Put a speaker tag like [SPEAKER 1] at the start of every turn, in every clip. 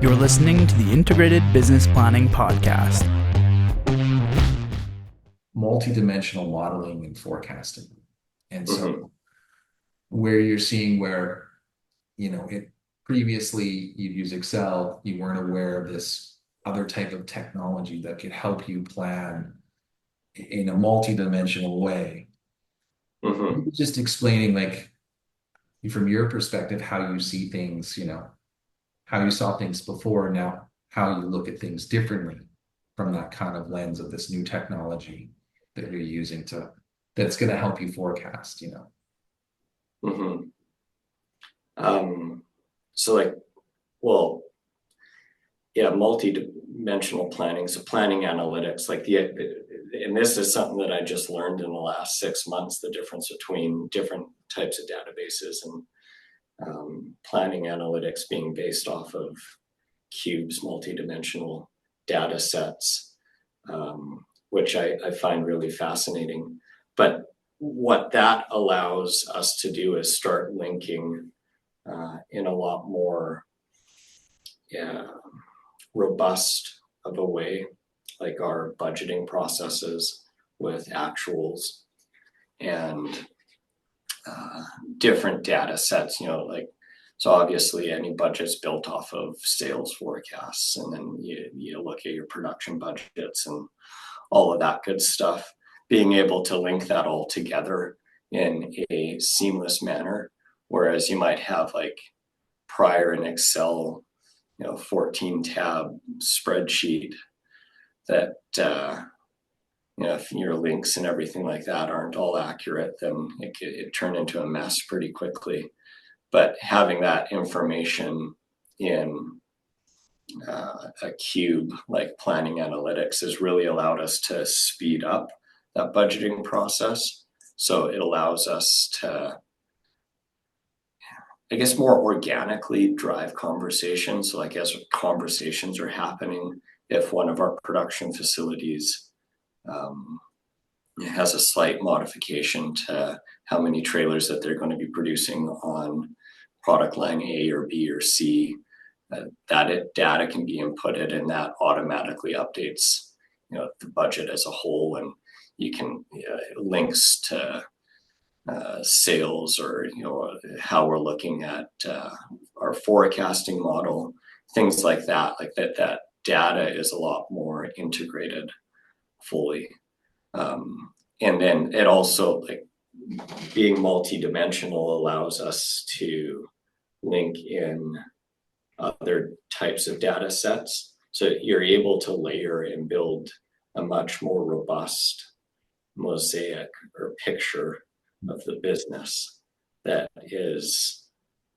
[SPEAKER 1] You're listening to the Integrated Business Planning Podcast.
[SPEAKER 2] Multidimensional modeling and forecasting. And so where you're seeing where, previously you'd use Excel, you weren't aware of this other type of technology that could help you plan in a multidimensional way. Just explaining, like, from your perspective, how you see things, how you saw things before, now how you look at things differently from that kind of lens of this new technology that you're using that's going to help you forecast,
[SPEAKER 3] multi-dimensional planning. So planning analytics, and this is something that I just learned in the last 6 months, the difference between different types of databases, and planning analytics being based off of cubes, multi-dimensional data sets, which I find really fascinating. But what that allows us to do is start linking in a lot more robust of a way, like our budgeting processes with actuals and different data sets, so obviously any budget's built off of sales forecasts, and then you look at your production budgets and all of that good stuff. Being able to link that all together in a seamless manner, whereas you might have prior in Excel, 14 tab spreadsheet that if your links and everything like that aren't all accurate, then it turn into a mess pretty quickly. But having that information in a cube like planning analytics has really allowed us to speed up that budgeting process. So it allows us to, I guess, more organically drive conversations. So as conversations are happening, if one of our production facilities has a slight modification to how many trailers that they're going to be producing on product line A or B or C, that data can be inputted, and that automatically updates the budget as a whole, and you can links to sales, or how we're looking at our forecasting model, things like that. That data is a lot more integrated fully, and then it also, being multidimensional allows us to link in other types of data sets, so you're able to layer and build a much more robust mosaic or picture of the business that is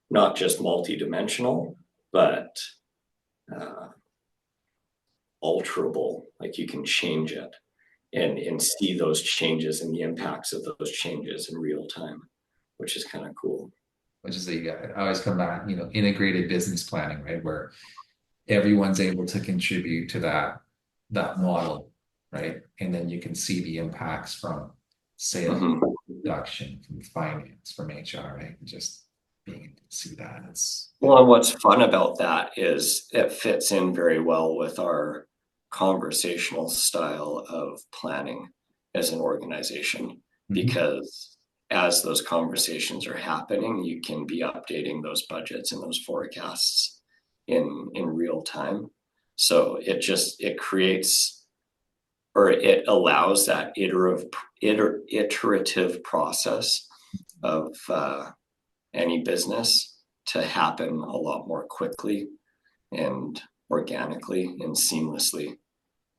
[SPEAKER 3] not just multidimensional, but alterable. You can change it and see those changes and the impacts of those changes in real time, which is kind of cool.
[SPEAKER 2] Which is I always come back, integrated business planning, right? Where everyone's able to contribute to that model, right? And then you can see the impacts from sales, production, from finance, from HR, right? And just being able to see that.
[SPEAKER 3] And what's fun about that is it fits in very well with our conversational style of planning as an organization, because as those conversations are happening, you can be updating those budgets and those forecasts in real time. So it creates, or it allows that iterative process of any business to happen a lot more quickly and organically and seamlessly,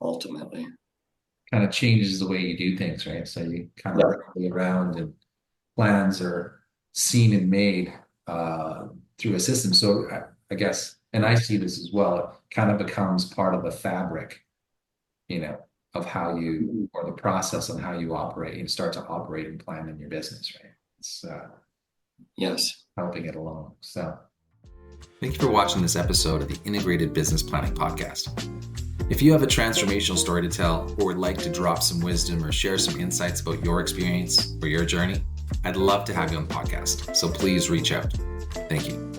[SPEAKER 3] ultimately.
[SPEAKER 2] Kind of changes the way you do things, right? So you kind of play around, and plans are seen and made through a system. So I guess, and I see this as well, it kind of becomes part of the fabric, of how you, or the process on how you operate. You start to operate and plan in your business, right? It's
[SPEAKER 3] yes,
[SPEAKER 2] helping it along. So
[SPEAKER 4] thank you for watching this episode of the Integrated Business Planning Podcast. If you have a transformational story to tell, or would like to drop some wisdom or share some insights about your experience or your journey, I'd love to have you on the podcast. So please reach out. Thank you.